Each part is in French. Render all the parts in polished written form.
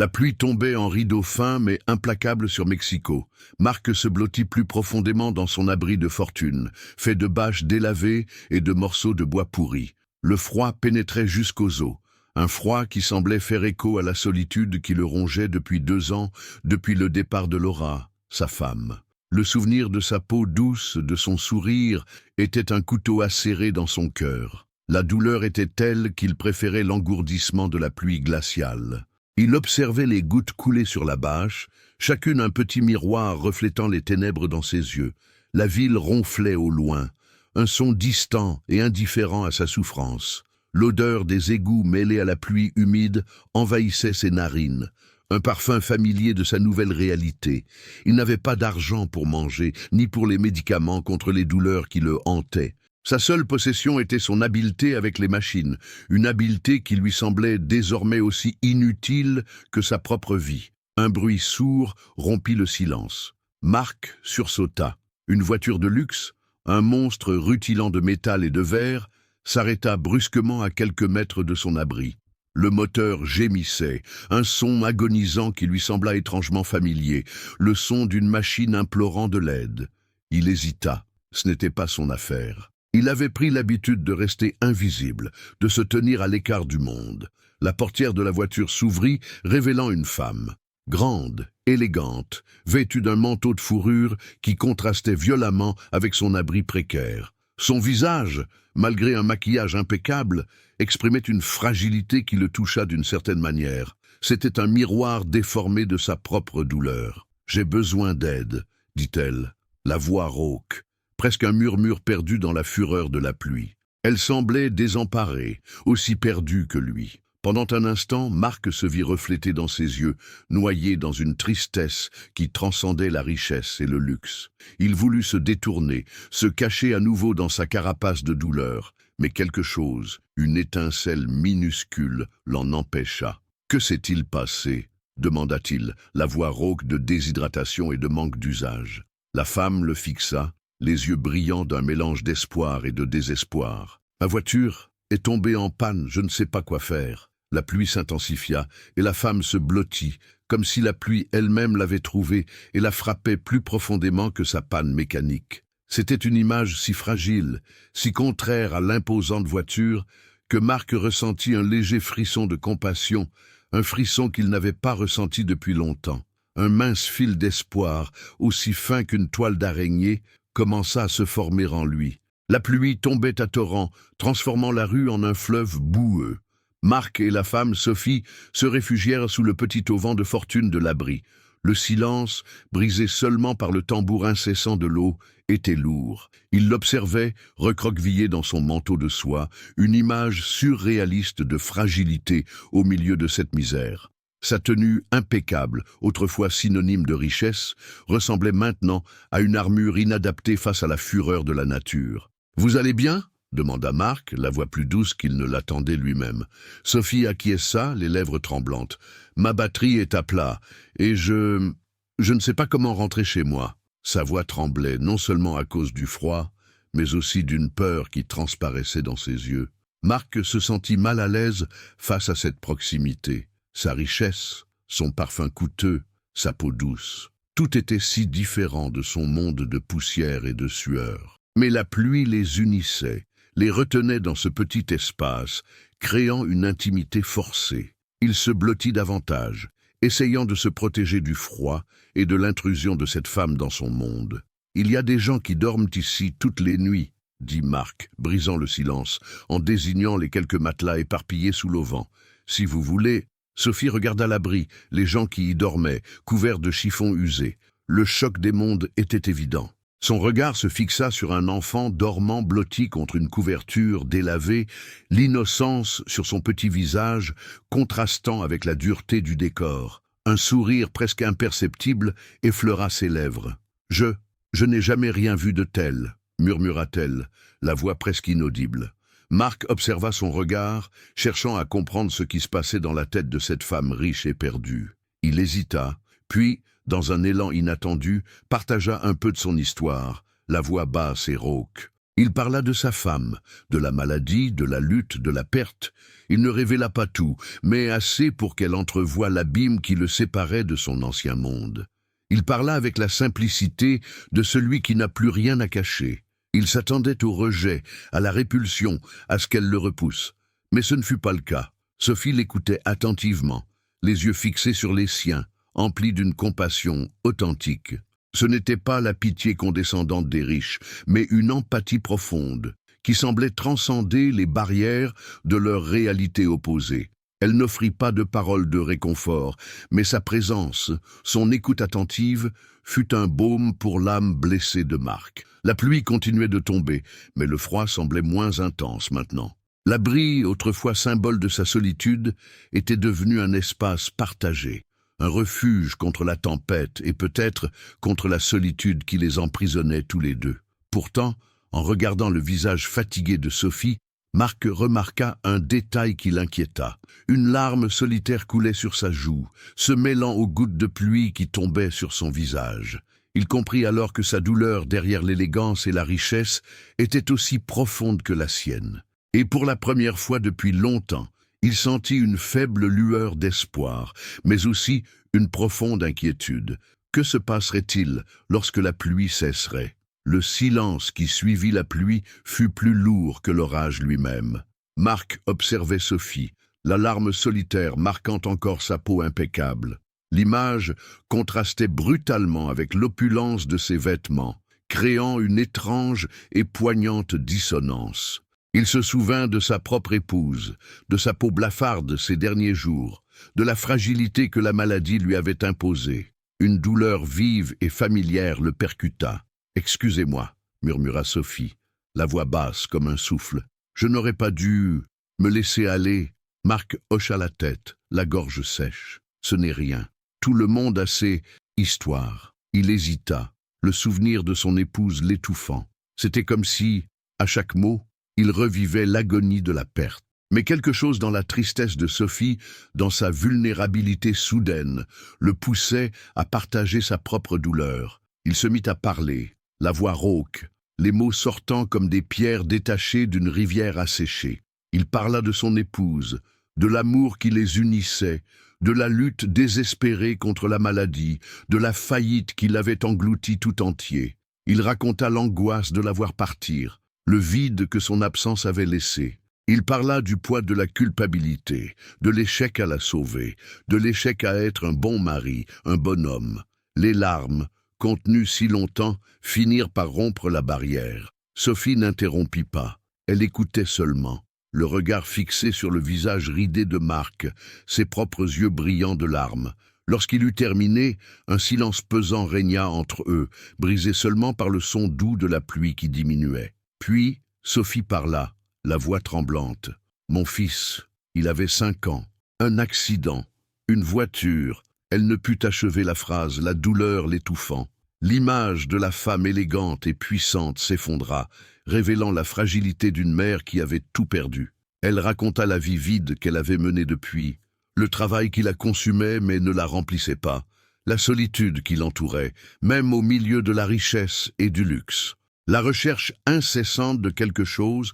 La pluie tombait en rideau fin mais implacable sur Mexico. Marc se blottit plus profondément dans son abri de fortune, fait de bâches délavées et de morceaux de bois pourris. Le froid pénétrait jusqu'aux os, un froid qui semblait faire écho à la solitude qui le rongeait depuis 2 ans, depuis le départ de Laura, sa femme. Le souvenir de sa peau douce, de son sourire, était un couteau acéré dans son cœur. La douleur était telle qu'il préférait l'engourdissement de la pluie glaciale. Il observait les gouttes couler sur la bâche, chacune un petit miroir reflétant les ténèbres dans ses yeux. La ville ronflait au loin, un son distant et indifférent à sa souffrance. L'odeur des égouts mêlée à la pluie humide envahissait ses narines, un parfum familier de sa nouvelle réalité. Il n'avait pas d'argent pour manger, ni pour les médicaments contre les douleurs qui le hantaient. Sa seule possession était son habileté avec les machines, une habileté qui lui semblait désormais aussi inutile que sa propre vie. Un bruit sourd rompit le silence. Marc sursauta. Une voiture de luxe, un monstre rutilant de métal et de verre, s'arrêta brusquement à quelques mètres de son abri. Le moteur gémissait, un son agonisant qui lui sembla étrangement familier, le son d'une machine implorant de l'aide. Il hésita, ce n'était pas son affaire. Il avait pris l'habitude de rester invisible, de se tenir à l'écart du monde. La portière de la voiture s'ouvrit, révélant une femme. Grande, élégante, vêtue d'un manteau de fourrure qui contrastait violemment avec son abri précaire. Son visage, malgré un maquillage impeccable, exprimait une fragilité qui le toucha d'une certaine manière. C'était un miroir déformé de sa propre douleur. « J'ai besoin d'aide », dit-elle, la voix rauque, presque un murmure perdu dans la fureur de la pluie. Elle semblait désemparée, aussi perdue que lui. Pendant un instant, Marc se vit reflété dans ses yeux, noyé dans une tristesse qui transcendait la richesse et le luxe. Il voulut se détourner, se cacher à nouveau dans sa carapace de douleur, mais quelque chose, une étincelle minuscule, l'en empêcha. « Que s'est-il passé ?» demanda-t-il, la voix rauque de déshydratation et de manque d'usage. La femme le fixa, les yeux brillants d'un mélange d'espoir et de désespoir. « Ma voiture est tombée en panne, je ne sais pas quoi faire. » La pluie s'intensifia et la femme se blottit, comme si la pluie elle-même l'avait trouvée et la frappait plus profondément que sa panne mécanique. C'était une image si fragile, si contraire à l'imposante voiture, que Marc ressentit un léger frisson de compassion, un frisson qu'il n'avait pas ressenti depuis longtemps. Un mince fil d'espoir, aussi fin qu'une toile d'araignée, commença à se former en lui. La pluie tombait à torrents, transformant la rue en un fleuve boueux. Marc et la femme, Sophie, se réfugièrent sous le petit auvent de fortune de l'abri. Le silence, brisé seulement par le tambour incessant de l'eau, était lourd. Il l'observait, recroquevillé dans son manteau de soie, une image surréaliste de fragilité au milieu de cette misère. Sa tenue impeccable, autrefois synonyme de richesse, ressemblait maintenant à une armure inadaptée face à la fureur de la nature. « Vous allez bien ?» demanda Marc, la voix plus douce qu'il ne l'attendait lui-même. Sophie acquiesça, les lèvres tremblantes. « Ma batterie est à plat, et je ne sais pas comment rentrer chez moi. » Sa voix tremblait, non seulement à cause du froid, mais aussi d'une peur qui transparaissait dans ses yeux. Marc se sentit mal à l'aise face à cette proximité. Sa richesse, son parfum coûteux, sa peau douce. Tout était si différent de son monde de poussière et de sueur. Mais la pluie les unissait, les retenait dans ce petit espace, créant une intimité forcée. Il se blottit davantage, essayant de se protéger du froid et de l'intrusion de cette femme dans son monde. « Il y a des gens qui dorment ici toutes les nuits, » dit Marc, brisant le silence, en désignant les quelques matelas éparpillés sous l'auvent. « Si vous voulez... » Sophie regarda l'abri, les gens qui y dormaient, couverts de chiffons usés. Le choc des mondes était évident. Son regard se fixa sur un enfant dormant blotti contre une couverture délavée, l'innocence sur son petit visage contrastant avec la dureté du décor. Un sourire presque imperceptible effleura ses lèvres. « Je n'ai jamais rien vu de tel », murmura-t-elle, la voix presque inaudible. Marc observa son regard, cherchant à comprendre ce qui se passait dans la tête de cette femme riche et perdue. Il hésita, puis, dans un élan inattendu, partagea un peu de son histoire, la voix basse et rauque. Il parla de sa femme, de la maladie, de la lutte, de la perte. Il ne révéla pas tout, mais assez pour qu'elle entrevoie l'abîme qui le séparait de son ancien monde. Il parla avec la simplicité de celui qui n'a plus rien à cacher. Il s'attendait au rejet, à la répulsion, à ce qu'elle le repousse. Mais ce ne fut pas le cas. Sophie l'écoutait attentivement, les yeux fixés sur les siens, emplis d'une compassion authentique. Ce n'était pas la pitié condescendante des riches, mais une empathie profonde, qui semblait transcender les barrières de leur réalité opposée. Elle n'offrit pas de paroles de réconfort, mais sa présence, son écoute attentive, fut un baume pour l'âme blessée de Marc. La pluie continuait de tomber, mais le froid semblait moins intense maintenant. L'abri, autrefois symbole de sa solitude, était devenu un espace partagé, un refuge contre la tempête et peut-être contre la solitude qui les emprisonnait tous les deux. Pourtant, en regardant le visage fatigué de Sophie, Marc remarqua un détail qui l'inquiéta. Une larme solitaire coulait sur sa joue, se mêlant aux gouttes de pluie qui tombaient sur son visage. Il comprit alors que sa douleur derrière l'élégance et la richesse était aussi profonde que la sienne. Et pour la première fois depuis longtemps, il sentit une faible lueur d'espoir, mais aussi une profonde inquiétude. Que se passerait-il lorsque la pluie cesserait? Le silence qui suivit la pluie fut plus lourd que l'orage lui-même. Marc observait Sophie, la larme solitaire marquant encore sa peau impeccable. L'image contrastait brutalement avec l'opulence de ses vêtements, créant une étrange et poignante dissonance. Il se souvint de sa propre épouse, de sa peau blafarde ces derniers jours, de la fragilité que la maladie lui avait imposée. Une douleur vive et familière le percuta. « Excusez-moi » murmura Sophie, la voix basse comme un souffle. « Je n'aurais pas dû me laisser aller. » Marc hocha la tête, la gorge sèche. « Ce n'est rien. Tout le monde a ses histoires. » Il hésita, le souvenir de son épouse l'étouffant. C'était comme si, à chaque mot, il revivait l'agonie de la perte. Mais quelque chose dans la tristesse de Sophie, dans sa vulnérabilité soudaine, le poussait à partager sa propre douleur. Il se mit à parler, la voix rauque, les mots sortant comme des pierres détachées d'une rivière asséchée. Il parla de son épouse, de l'amour qui les unissait, de la lutte désespérée contre la maladie, de la faillite qui l'avait englouti tout entier. Il raconta l'angoisse de la voir partir, le vide que son absence avait laissé. Il parla du poids de la culpabilité, de l'échec à la sauver, de l'échec à être un bon mari, un bon homme. Les larmes, contenues si longtemps, finirent par rompre la barrière. Sophie n'interrompit pas, elle écoutait seulement, le regard fixé sur le visage ridé de Marc, ses propres yeux brillants de larmes. Lorsqu'il eut terminé, un silence pesant régna entre eux, brisé seulement par le son doux de la pluie qui diminuait. Puis, Sophie parla, la voix tremblante. « Mon fils, il avait 5 ans. Un accident, une voiture. » Elle ne put achever la phrase, la douleur l'étouffant. L'image de la femme élégante et puissante s'effondra, révélant la fragilité d'une mère qui avait tout perdu. Elle raconta la vie vide qu'elle avait menée depuis, le travail qui la consumait mais ne la remplissait pas, la solitude qui l'entourait, même au milieu de la richesse et du luxe. La recherche incessante de quelque chose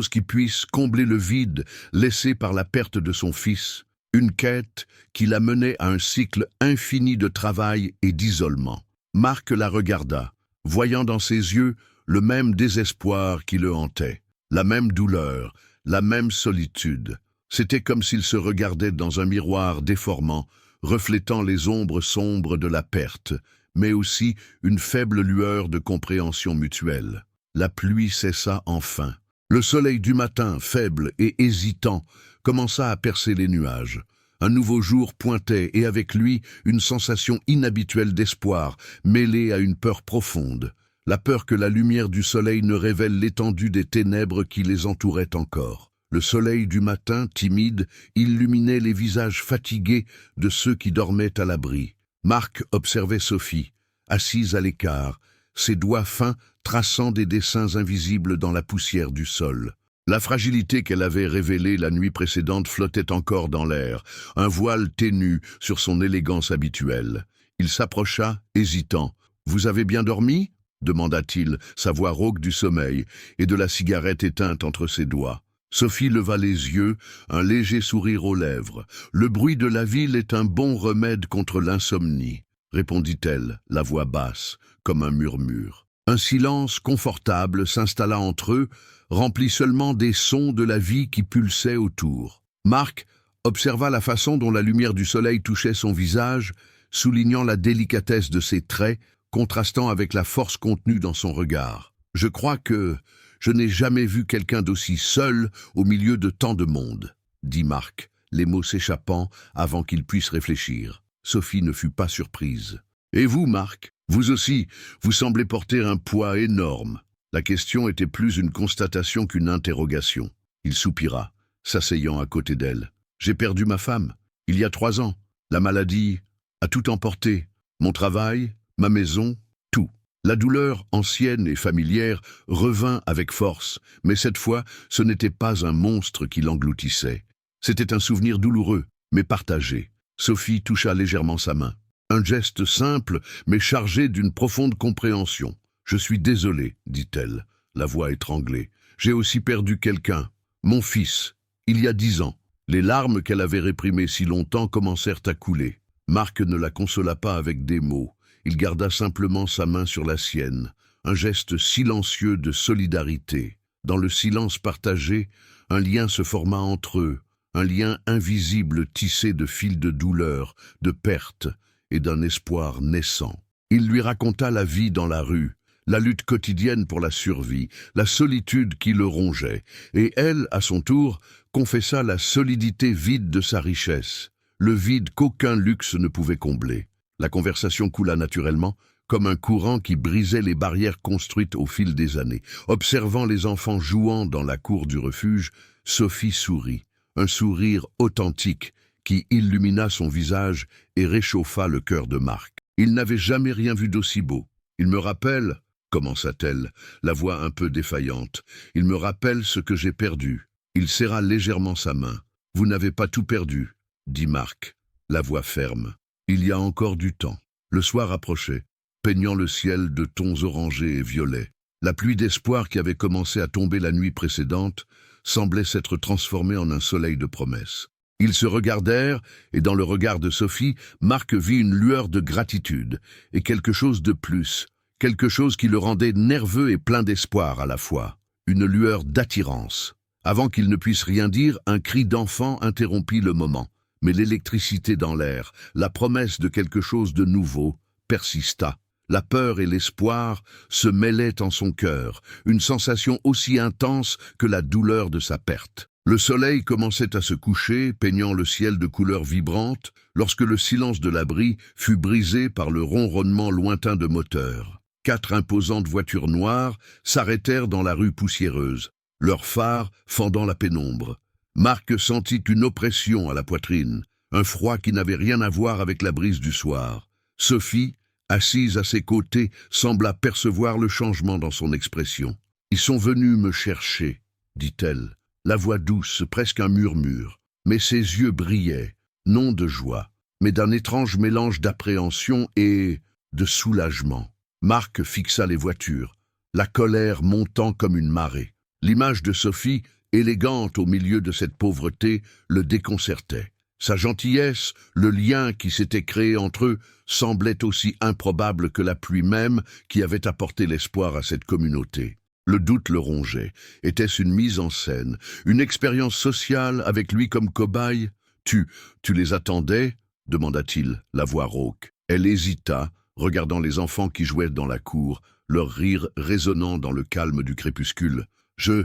qui puisse combler le vide laissé par la perte de son fils, une quête qui la menait à un cycle infini de travail et d'isolement. Marc la regarda, voyant dans ses yeux le même désespoir qui le hantait, la même douleur, la même solitude. C'était comme s'il se regardait dans un miroir déformant, reflétant les ombres sombres de la perte, mais aussi une faible lueur de compréhension mutuelle. La pluie cessa enfin. Le soleil du matin, faible et hésitant, commença à percer les nuages. Un nouveau jour pointait et avec lui une sensation inhabituelle d'espoir, mêlée à une peur profonde. La peur que la lumière du soleil ne révèle l'étendue des ténèbres qui les entouraient encore. Le soleil du matin, timide, illuminait les visages fatigués de ceux qui dormaient à l'abri. Marc observait Sophie, assise à l'écart, ses doigts fins traçant des dessins invisibles dans la poussière du sol. La fragilité qu'elle avait révélée la nuit précédente flottait encore dans l'air, un voile ténu sur son élégance habituelle. Il s'approcha, hésitant. « Vous avez bien dormi » demanda-t-il, sa voix rauque du sommeil et de la cigarette éteinte entre ses doigts. Sophie leva les yeux, un léger sourire aux lèvres. « Le bruit de la ville est un bon remède contre l'insomnie, » répondit-elle, la voix basse, comme un murmure. Un silence confortable s'installa entre eux, rempli seulement des sons de la vie qui pulsait autour. Marc observa la façon dont la lumière du soleil touchait son visage, soulignant la délicatesse de ses traits, contrastant avec la force contenue dans son regard. « Je crois que je n'ai jamais vu quelqu'un d'aussi seul au milieu de tant de monde, » dit Marc, les mots s'échappant avant qu'il puisse réfléchir. Sophie ne fut pas surprise. « Et vous, Marc, vous aussi, vous semblez porter un poids énorme. » La question était plus une constatation qu'une interrogation. Il soupira, s'asseyant à côté d'elle. « J'ai perdu ma femme, il y a 3 ans. La maladie a tout emporté. Mon travail, ma maison, tout. La douleur ancienne et familière revint avec force, mais cette fois, ce n'était pas un monstre qui l'engloutissait. C'était un souvenir douloureux, mais partagé. » Sophie toucha légèrement sa main. Un geste simple, mais chargé d'une profonde compréhension. « Je suis désolée, dit-elle, la voix étranglée. J'ai aussi perdu quelqu'un, mon fils, il y a 10 ans. » Les larmes qu'elle avait réprimées si longtemps commencèrent à couler. Marc ne la consola pas avec des mots. Il garda simplement sa main sur la sienne, un geste silencieux de solidarité. Dans le silence partagé, un lien se forma entre eux, un lien invisible tissé de fils de douleur, de perte et d'un espoir naissant. Il lui raconta la vie dans la rue, la lutte quotidienne pour la survie, la solitude qui le rongeait, et elle, à son tour, confessa la solidité vide de sa richesse, le vide qu'aucun luxe ne pouvait combler. La conversation coula naturellement, comme un courant qui brisait les barrières construites au fil des années. Observant les enfants jouant dans la cour du refuge, Sophie sourit, un sourire authentique qui illumina son visage et réchauffa le cœur de Marc. Il n'avait jamais rien vu d'aussi beau. Il me rappelle, commença-t-elle, la voix un peu défaillante, il me rappelle ce que j'ai perdu. Il serra légèrement sa main. Vous n'avez pas tout perdu, dit Marc, la voix ferme. Il y a encore du temps. Le soir approchait, peignant le ciel de tons orangés et violets. La pluie d'espoir qui avait commencé à tomber la nuit précédente semblait s'être transformée en un soleil de promesses. Ils se regardèrent, et dans le regard de Sophie, Marc vit une lueur de gratitude, et quelque chose de plus, quelque chose qui le rendait nerveux et plein d'espoir à la fois, une lueur d'attirance. Avant qu'il ne puisse rien dire, un cri d'enfant interrompit le moment. Mais l'électricité dans l'air, la promesse de quelque chose de nouveau, persista. La peur et l'espoir se mêlaient en son cœur, une sensation aussi intense que la douleur de sa perte. Le soleil commençait à se coucher, peignant le ciel de couleurs vibrantes, lorsque le silence de l'abri fut brisé par le ronronnement lointain de moteurs. 4 imposantes voitures noires s'arrêtèrent dans la rue poussiéreuse, leurs phares fendant la pénombre. Marc sentit une oppression à la poitrine, un froid qui n'avait rien à voir avec la brise du soir. Sophie, assise à ses côtés, sembla percevoir le changement dans son expression. « Ils sont venus me chercher, » dit-elle, la voix douce, presque un murmure. Mais ses yeux brillaient, non de joie, mais d'un étrange mélange d'appréhension et de soulagement. Marc fixa les voitures, la colère montant comme une marée. L'image de Sophie, élégante au milieu de cette pauvreté, le déconcertait. Sa gentillesse, le lien qui s'était créé entre eux, semblait aussi improbable que la pluie même qui avait apporté l'espoir à cette communauté. Le doute le rongeait. Était-ce une mise en scène, une expérience sociale avec lui comme cobaye ? Tu les attendais » demanda-t-il, la voix rauque. Elle hésita, regardant les enfants qui jouaient dans la cour, leur rire résonnant dans le calme du crépuscule. Je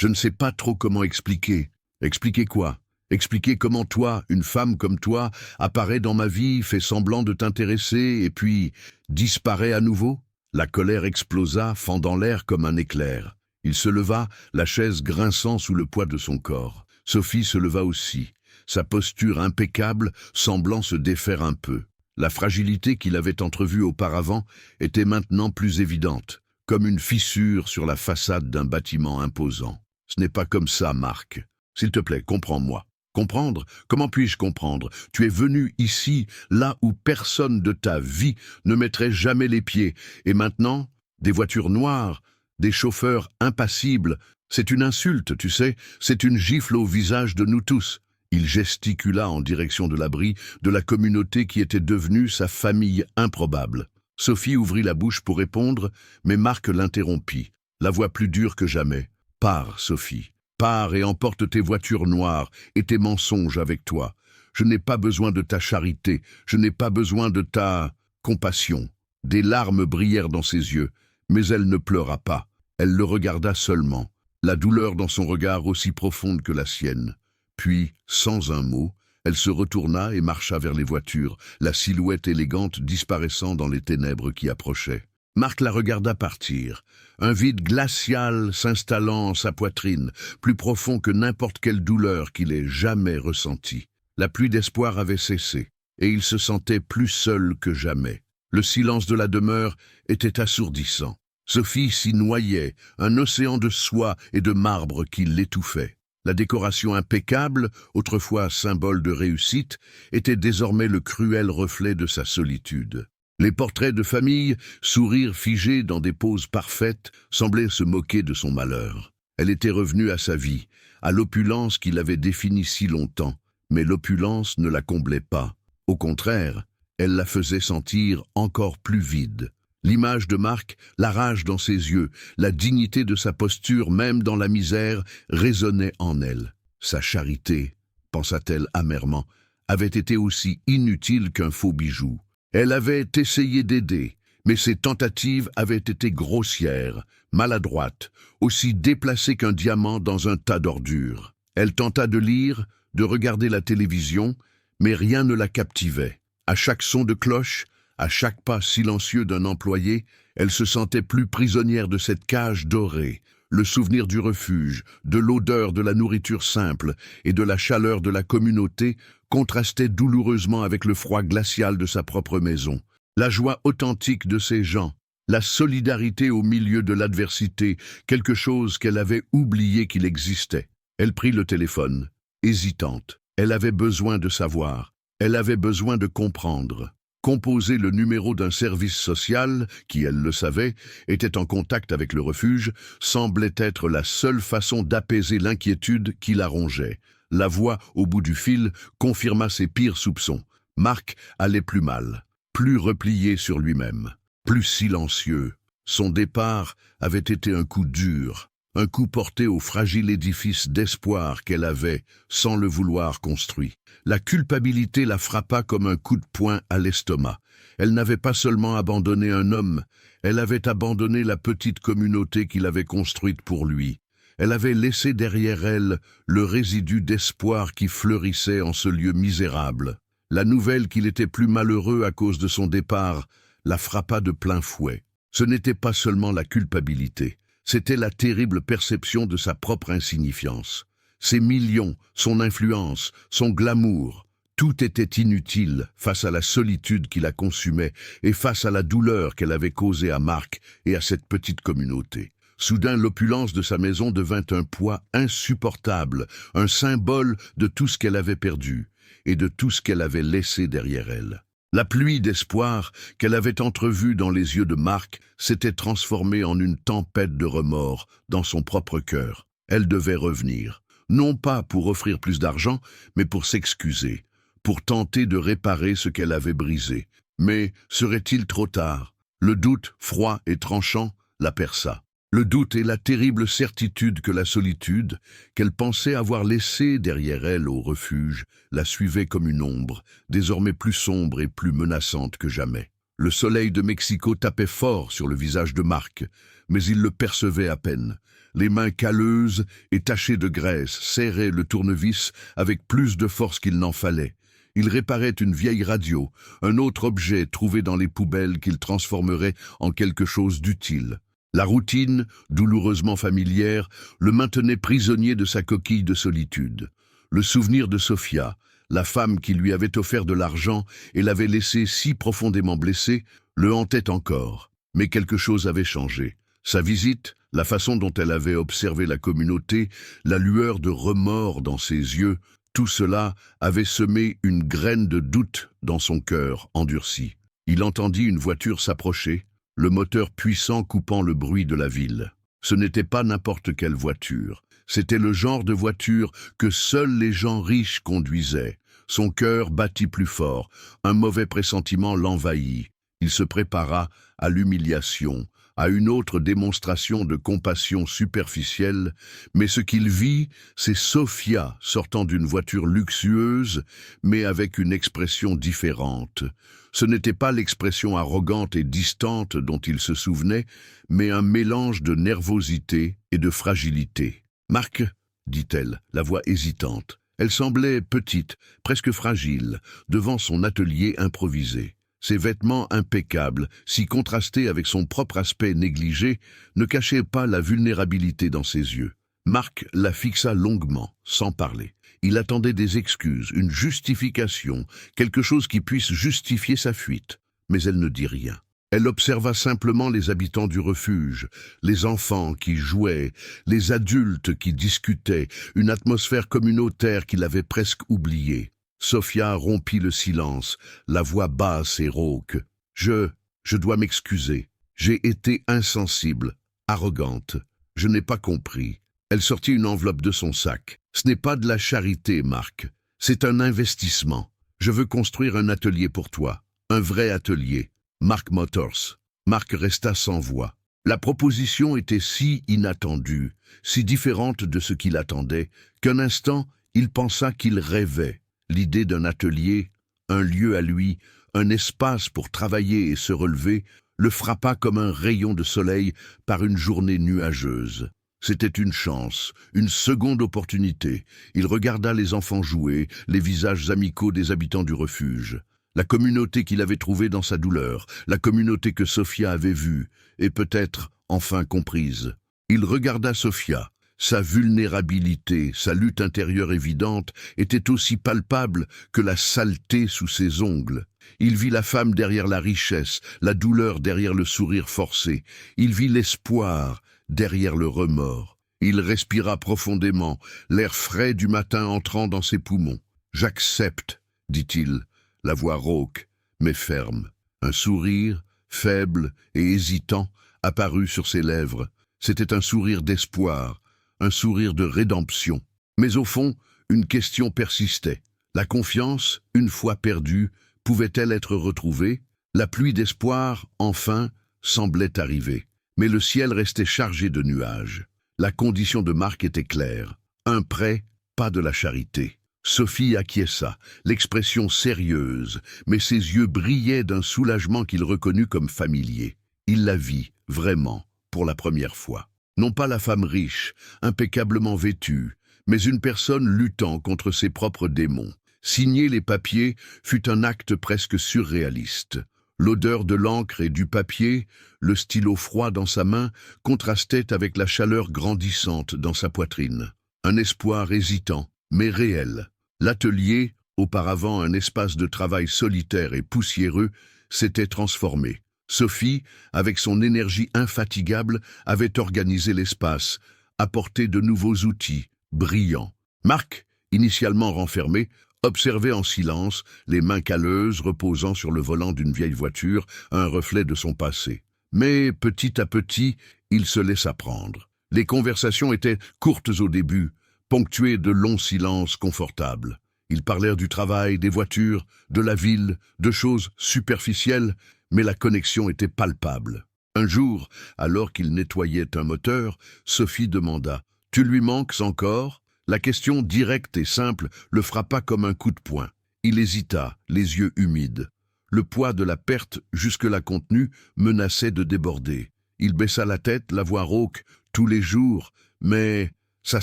ne sais pas trop comment expliquer. » « Expliquer quoi ? Expliquer comment toi, une femme comme toi, apparaît dans ma vie, fait semblant de t'intéresser et puis disparaît à nouveau ?» La colère explosa, fendant l'air comme un éclair. Il se leva, la chaise grinçant sous le poids de son corps. Sophie se leva aussi, sa posture impeccable semblant se défaire un peu. La fragilité qu'il avait entrevue auparavant était maintenant plus évidente, comme une fissure sur la façade d'un bâtiment imposant. « Ce n'est pas comme ça, Marc. S'il te plaît, comprends-moi. » « Comprendre ? Comment puis-je comprendre ? Tu es venu ici, là où personne de ta vie ne mettrait jamais les pieds. Et maintenant, des voitures noires, des chauffeurs impassibles. C'est une insulte, tu sais, c'est une gifle au visage de nous tous. Il gesticula en direction de l'abri, de la communauté qui était devenue sa famille improbable. Sophie ouvrit la bouche pour répondre, mais Marc l'interrompit, la voix plus dure que jamais. « Pars, Sophie, pars et emporte tes voitures noires et tes mensonges avec toi. Je n'ai pas besoin de ta charité, je n'ai pas besoin de ta compassion. » Des larmes brillèrent dans ses yeux, mais elle ne pleura pas. Elle le regarda seulement, la douleur dans son regard aussi profonde que la sienne. Puis, sans un mot, elle se retourna et marcha vers les voitures, la silhouette élégante disparaissant dans les ténèbres qui approchaient. Marc la regarda partir, un vide glacial s'installant en sa poitrine, plus profond que n'importe quelle douleur qu'il ait jamais ressentie. La pluie d'espoir avait cessé, et il se sentait plus seul que jamais. Le silence de la demeure était assourdissant. Sophie s'y noyait, un océan de soie et de marbre qui l'étouffait. La décoration impeccable, autrefois symbole de réussite, était désormais le cruel reflet de sa solitude. Les portraits de famille, sourires figés dans des poses parfaites, semblaient se moquer de son malheur. Elle était revenue à sa vie, à l'opulence qui l'avait définie si longtemps, mais l'opulence ne la comblait pas. Au contraire, elle la faisait sentir encore plus vide. L'image de Marc, la rage dans ses yeux, la dignité de sa posture, même dans la misère, résonnaient en elle. Sa charité, pensa-t-elle amèrement, avait été aussi inutile qu'un faux bijou. Elle avait essayé d'aider, mais ses tentatives avaient été grossières, maladroites, aussi déplacées qu'un diamant dans un tas d'ordures. Elle tenta de lire, de regarder la télévision, mais rien ne la captivait. À chaque son de cloche, à chaque pas silencieux d'un employé, elle se sentait plus prisonnière de cette cage dorée. Le souvenir du refuge, de l'odeur de la nourriture simple et de la chaleur de la communauté contrastait douloureusement avec le froid glacial de sa propre maison. La joie authentique de ces gens, la solidarité au milieu de l'adversité, quelque chose qu'elle avait oublié qu'il existait. Elle prit le téléphone, hésitante. Elle avait besoin de savoir, elle avait besoin de comprendre. Composer le numéro d'un service social, qui, elle le savait, était en contact avec le refuge, semblait être la seule façon d'apaiser l'inquiétude qui la rongeait. La voix, au bout du fil, confirma ses pires soupçons. Marc allait plus mal, plus replié sur lui-même, plus silencieux. Son départ avait été un coup dur, un coup porté au fragile édifice d'espoir qu'elle avait, sans le vouloir, construit. La culpabilité la frappa comme un coup de poing à l'estomac. Elle n'avait pas seulement abandonné un homme, elle avait abandonné la petite communauté qu'il avait construite pour lui. Elle avait laissé derrière elle le résidu d'espoir qui fleurissait en ce lieu misérable. La nouvelle qu'il était plus malheureux à cause de son départ la frappa de plein fouet. Ce n'était pas seulement la culpabilité, c'était la terrible perception de sa propre insignifiance. Ses millions, son influence, son glamour, tout était inutile face à la solitude qui la consumait et face à la douleur qu'elle avait causée à Marc et à cette petite communauté. Soudain, l'opulence de sa maison devint un poids insupportable, un symbole de tout ce qu'elle avait perdu et de tout ce qu'elle avait laissé derrière elle. La pluie d'espoir qu'elle avait entrevue dans les yeux de Marc s'était transformée en une tempête de remords dans son propre cœur. Elle devait revenir, non pas pour offrir plus d'argent, mais pour s'excuser, pour tenter de réparer ce qu'elle avait brisé. Mais serait-il trop tard? Le doute, froid et tranchant, la perça. Le doute et la terrible certitude que la solitude, qu'elle pensait avoir laissée derrière elle au refuge, la suivait comme une ombre, désormais plus sombre et plus menaçante que jamais. Le soleil de Mexico tapait fort sur le visage de Marc, mais il le percevait à peine. Les mains calleuses et tachées de graisse serraient le tournevis avec plus de force qu'il n'en fallait. Il réparait une vieille radio, un autre objet trouvé dans les poubelles qu'il transformerait en quelque chose d'utile. La routine, douloureusement familière, le maintenait prisonnier de sa coquille de solitude. Le souvenir de Sofia, la femme qui lui avait offert de l'argent et l'avait laissé si profondément blessé, le hantait encore. Mais quelque chose avait changé. Sa visite, la façon dont elle avait observé la communauté, la lueur de remords dans ses yeux, tout cela avait semé une graine de doute dans son cœur endurci. Il entendit une voiture s'approcher, le moteur puissant coupant le bruit de la ville. Ce n'était pas n'importe quelle voiture. C'était le genre de voiture que seuls les gens riches conduisaient. Son cœur battit plus fort. Un mauvais pressentiment l'envahit. Il se prépara à l'humiliation, à une autre démonstration de compassion superficielle, mais ce qu'il vit, c'est Sophia sortant d'une voiture luxueuse, mais avec une expression différente. Ce n'était pas l'expression arrogante et distante dont il se souvenait, mais un mélange de nervosité et de fragilité. « Marc » dit-elle, la voix hésitante. Elle semblait petite, presque fragile, devant son atelier improvisé. Ses vêtements impeccables, si contrastés avec son propre aspect négligé, ne cachaient pas la vulnérabilité dans ses yeux. Marc la fixa longuement, sans parler. Il attendait des excuses, une justification, quelque chose qui puisse justifier sa fuite. Mais elle ne dit rien. Elle observa simplement les habitants du refuge, les enfants qui jouaient, les adultes qui discutaient, une atmosphère communautaire qu'il avait presque oubliée. Sophia rompit le silence, la voix basse et rauque. « Je dois m'excuser. J'ai été insensible, arrogante. Je n'ai pas compris. » Elle sortit une enveloppe de son sac. « Ce n'est pas de la charité, Marc. C'est un investissement. Je veux construire un atelier pour toi. Un vrai atelier. Marc Motors. » Marc resta sans voix. La proposition était si inattendue, si différente de ce qu'il attendait, qu'un instant, il pensa qu'il rêvait. L'idée d'un atelier, un lieu à lui, un espace pour travailler et se relever, le frappa comme un rayon de soleil par une journée nuageuse. C'était une chance, une seconde opportunité. Il regarda les enfants jouer, les visages amicaux des habitants du refuge. La communauté qu'il avait trouvée dans sa douleur, la communauté que Sophia avait vue, et peut-être enfin comprise. Il regarda Sophia. Sa vulnérabilité, sa lutte intérieure évidente étaient aussi palpables que la saleté sous ses ongles. Il vit la femme derrière la richesse, la douleur derrière le sourire forcé. Il vit l'espoir derrière le remords. Il respira profondément, l'air frais du matin entrant dans ses poumons. « J'accepte », dit-il, la voix rauque, mais ferme. Un sourire, faible et hésitant, apparut sur ses lèvres. C'était un sourire d'espoir, un sourire de rédemption. Mais au fond, une question persistait. La confiance, une fois perdue, pouvait-elle être retrouvée? La pluie d'espoir, enfin, semblait arriver. Mais le ciel restait chargé de nuages. La condition de Marc était claire. Un prêt, pas de la charité. Sophie acquiesça, l'expression sérieuse, mais ses yeux brillaient d'un soulagement qu'il reconnut comme familier. Il la vit, vraiment, pour la première fois. Non pas la femme riche, impeccablement vêtue, mais une personne luttant contre ses propres démons. Signer les papiers fut un acte presque surréaliste. L'odeur de l'encre et du papier, le stylo froid dans sa main, contrastait avec la chaleur grandissante dans sa poitrine. Un espoir hésitant, mais réel. L'atelier, auparavant un espace de travail solitaire et poussiéreux, s'était transformé. Sophie, avec son énergie infatigable, avait organisé l'espace, apporté de nouveaux outils, brillants. Marc, initialement renfermé, observait en silence, les mains calleuses reposant sur le volant d'une vieille voiture, un reflet de son passé. Mais petit à petit, il se laissa prendre. Les conversations étaient courtes au début, ponctuées de longs silences confortables. Ils parlèrent du travail, des voitures, de la ville, de choses superficielles, mais la connexion était palpable. Un jour, alors qu'il nettoyait un moteur, Sophie demanda « Tu lui manques encore ?» La question directe et simple le frappa comme un coup de poing. Il hésita, les yeux humides. Le poids de la perte jusque-là contenue menaçait de déborder. Il baissa la tête, la voix rauque, tous les jours, mais ça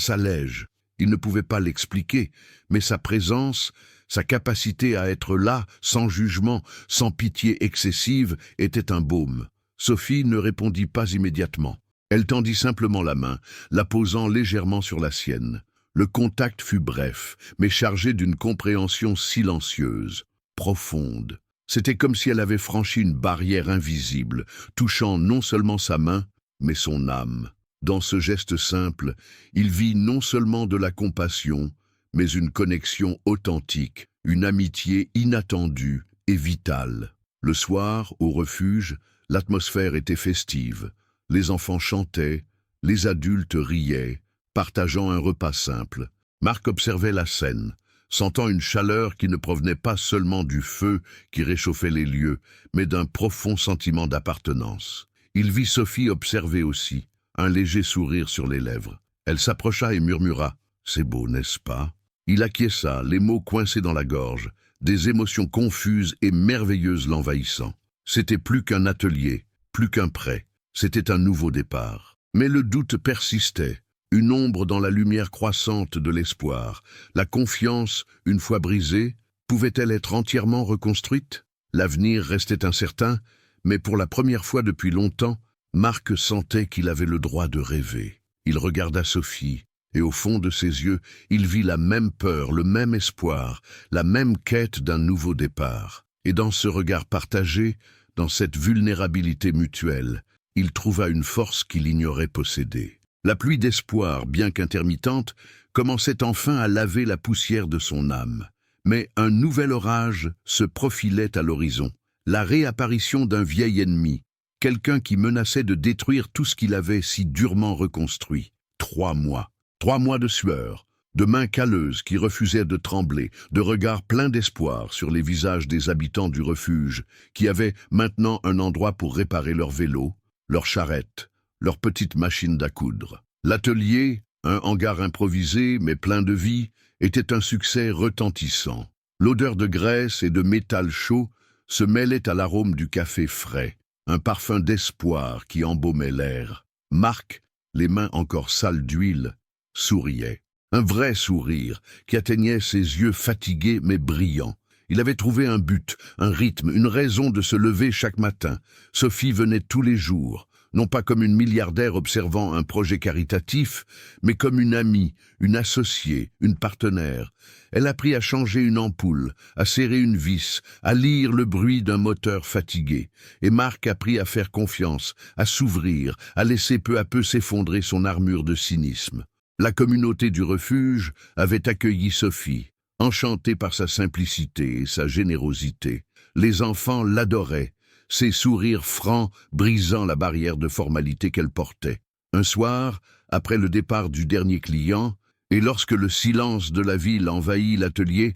s'allège. Il ne pouvait pas l'expliquer, mais sa présence, sa capacité à être là, sans jugement, sans pitié excessive, était un baume. Sophie ne répondit pas immédiatement. Elle tendit simplement la main, la posant légèrement sur la sienne. Le contact fut bref, mais chargé d'une compréhension silencieuse, profonde. C'était comme si elle avait franchi une barrière invisible, touchant non seulement sa main, mais son âme. Dans ce geste simple, il vit non seulement de la compassion, mais une connexion authentique, une amitié inattendue et vitale. Le soir, au refuge, L'atmosphère était festive. Les enfants chantaient, les adultes riaient, partageant un repas simple. Marc observait la scène, sentant une chaleur qui ne provenait pas seulement du feu qui réchauffait les lieux, mais d'un profond sentiment d'appartenance. Il vit Sophie observer aussi, un léger sourire sur les lèvres. Elle s'approcha et murmura « C'est beau, n'est-ce pas ?» Il acquiesça, les mots coincés dans la gorge, des émotions confuses et merveilleuses l'envahissant. C'était plus qu'un atelier, plus qu'un prêt, c'était un nouveau départ. Mais le doute persistait, une ombre dans la lumière croissante de l'espoir. La confiance, une fois brisée, pouvait-elle être entièrement reconstruite? L'avenir restait incertain, mais pour la première fois depuis longtemps, Marc sentait qu'il avait le droit de rêver. Il regarda Sophie, et au fond de ses yeux, il vit la même peur, le même espoir, la même quête d'un nouveau départ. Et dans ce regard partagé, dans cette vulnérabilité mutuelle, il trouva une force qu'il ignorait posséder. La pluie d'espoir, bien qu'intermittente, commençait enfin à laver la poussière de son âme. Mais un nouvel orage se profilait à l'horizon. La réapparition d'un vieil ennemi, quelqu'un qui menaçait de détruire tout ce qu'il avait si durement reconstruit. 3 mois. 3 mois de sueur, de mains calleuses qui refusaient de trembler, de regards pleins d'espoir sur les visages des habitants du refuge, qui avaient maintenant un endroit pour réparer leurs vélos, leurs charrettes, leurs petites machines à coudre. L'atelier, un hangar improvisé mais plein de vie, était un succès retentissant. L'odeur de graisse et de métal chaud se mêlait à l'arôme du café frais, un parfum d'espoir qui embaumait l'air. Marc, les mains encore sales d'huile, souriait. Un vrai sourire qui atteignait ses yeux fatigués mais brillants. Il avait trouvé un but, un rythme, une raison de se lever chaque matin. Sophie venait tous les jours, non pas comme une milliardaire observant un projet caritatif, mais comme une amie, une associée, une partenaire. Elle apprit à changer une ampoule, à serrer une vis, à lire le bruit d'un moteur fatigué. Et Marc apprit à faire confiance, à s'ouvrir, à laisser peu à peu s'effondrer son armure de cynisme. La communauté du refuge avait accueilli Sophie, enchantée par sa simplicité et sa générosité. Les enfants l'adoraient, ses sourires francs brisant la barrière de formalité qu'elle portait. Un soir, après le départ du dernier client, et lorsque le silence de la ville envahit l'atelier,